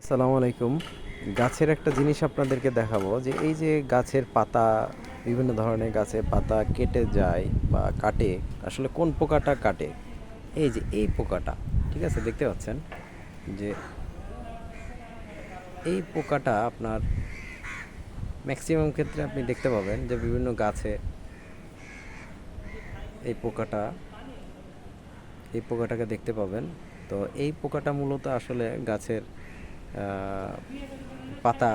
আসসালামু আলাইকুম। গাছের একটা জিনিস আপনাদেরকে দেখাবো যে এই যে গাছের পাতা, বিভিন্ন ধরনের গাছের পাতা কেটে যায় বা কাটে, আসলে কোন পোকাটা কাটে? এই যে এই পোকাটা, ঠিক আছে, দেখতে পাচ্ছেন যে এই পোকাটা আপনার ম্যাক্সিমাম ক্ষেত্রে আপনি দেখতে পাবেন যে বিভিন্ন গাছে এই পোকাটা এই পোকাটাকে দেখতে পাবেন। তো এই পোকাটা মূলত আসলে গাছের পাতা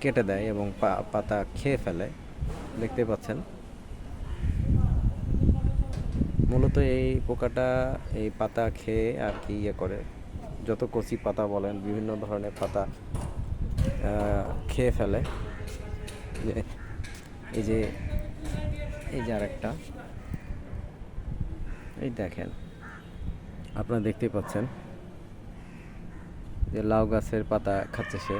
কেটে দেয় এবং পাতা খেয়ে ফেলে, দেখতে পাচ্ছেন। মূলত এই পোকাটা এই পাতা খেয়ে আর কি ইয়ে করে, যত কচি পাতা বলেন, বিভিন্ন ধরনের পাতা খেয়ে ফেলে। যে- এই যে এই যে আরেকটা, এই দেখেন, আপনারা দেখতেই পাচ্ছেন যে লাউ গাছের পাতা খাচ্ছে সে,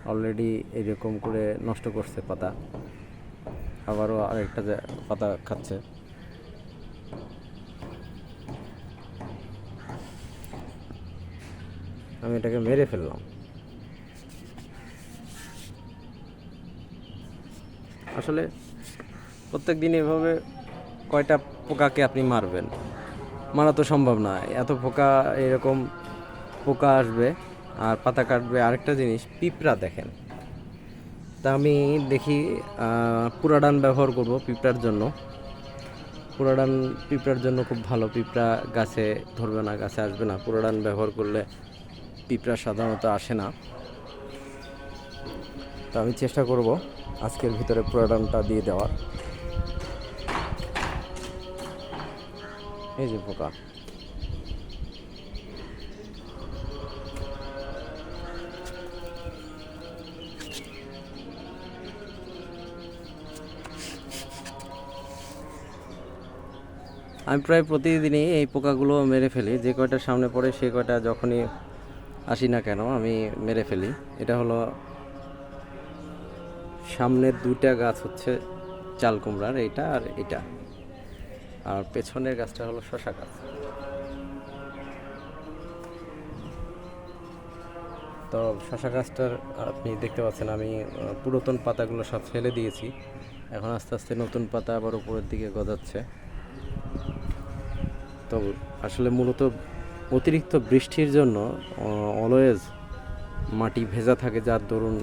অলরেডি এরকম করে নষ্ট করছে পাতা, আবারও আরেকটা পাতা খাচ্ছে। আমি এটাকে মেরে ফেললাম। আসলে প্রত্যেক দিন এভাবে কয়টা পোকাকে আপনি মারবেন? মারা তো সম্ভব না, এত পোকা, এরকম পোকা আসবে আর পাতা কাটবে। আরেকটা জিনিস, পিঁপড়া দেখেন, তা আমি দেখি পুরাডান ব্যবহার করব পিঁপড়ার জন্য। পুরাডান পিঁপড়ার জন্য খুব ভালো, পিঁপড়া গাছে ধরবে না, গাছে আসবে না। পুরাডান ব্যবহার করলে পিঁপড়া সাধারণত আসে না। তো আমি চেষ্টা করব আজকের ভিতরে পুরাডানটা দিয়ে দেওয়ার। এই যে পোকা, আমি প্রায় প্রতিদিনই এই পোকাগুলো মেরে ফেলি, যে কয়টা সামনে পড়ে সে কয়টা যখনই আসি না কেন আমি মেরে ফেলি। এটা হলো সামনের দুইটা গাছ হচ্ছে চাল কুমড়ার, এইটা আর এটা, আর পেছনের গাছটা হলো শশা গাছ। তো শশা গাছটার আপনি দেখতে পাচ্ছেন আমি পুরাতন পাতাগুলো সব ফেলে দিয়েছি, এখন আস্তে আস্তে নতুন পাতা আবার উপরের দিকে গজাচ্ছে। তো আসলে মূলত অতিরিক্ত বৃষ্টির জন্য অলওয়েজ মাটি ভেজা থাকে, যার দরুন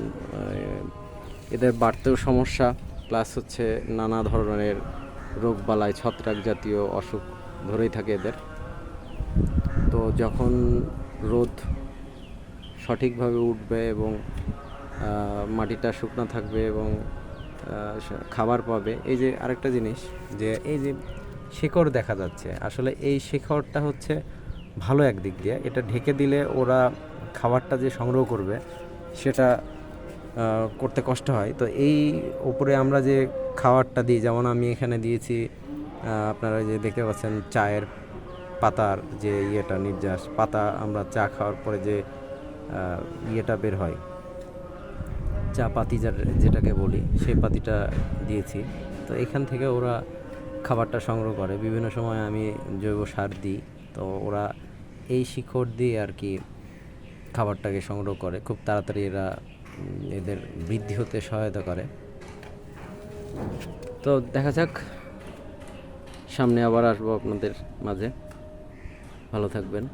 এদের বাড়তেও সমস্যা, প্লাস হচ্ছে নানা ধরনের রোগবালাই, ছত্রাক জাতীয় অসুখ ধরেই থাকে এদের। তো যখন রোদ সঠিকভাবে উঠবে এবং মাটিটা শুকনো থাকবে এবং খাবার পাবে, এই যে আরেকটা জিনিস, যে এই যে শিকড় দেখা যাচ্ছে, আসলে এই শিকড়টা হচ্ছে ভালো একদিক দিয়ে, এটা ঢেকে দিলে ওরা খাবারটা যে সংগ্রহ করবে সেটা করতে কষ্ট হয়। তো এই উপরে আমরা যে খাবারটা দিই, যেমন আমি এখানে দিয়েছি, আপনারা যে দেখতে পাচ্ছেন চায়ের পাতার যে ইয়েটা, নির্যাস পাতা, আমরা চা খাওয়ার পরে যে ইয়েটা বের হয়, চা পাতি যেটাকে বলি, সেই পাতিটা দিয়েছি। তো এখান থেকে ওরা খাবারটা সংগ্রহ করে। বিভিন্ন সময় আমি জৈব সার দিই, তো ওরা এই শিকড় দিয়ে আর কি খাবারটাকে সংগ্রহ করে, খুব তাড়াতাড়ি এরা এদের বৃদ্ধি হতে সহায়তা করে। তো দেখা যাক, সামনে আবার আসবো আপনাদের মাঝে। ভালো থাকবেন।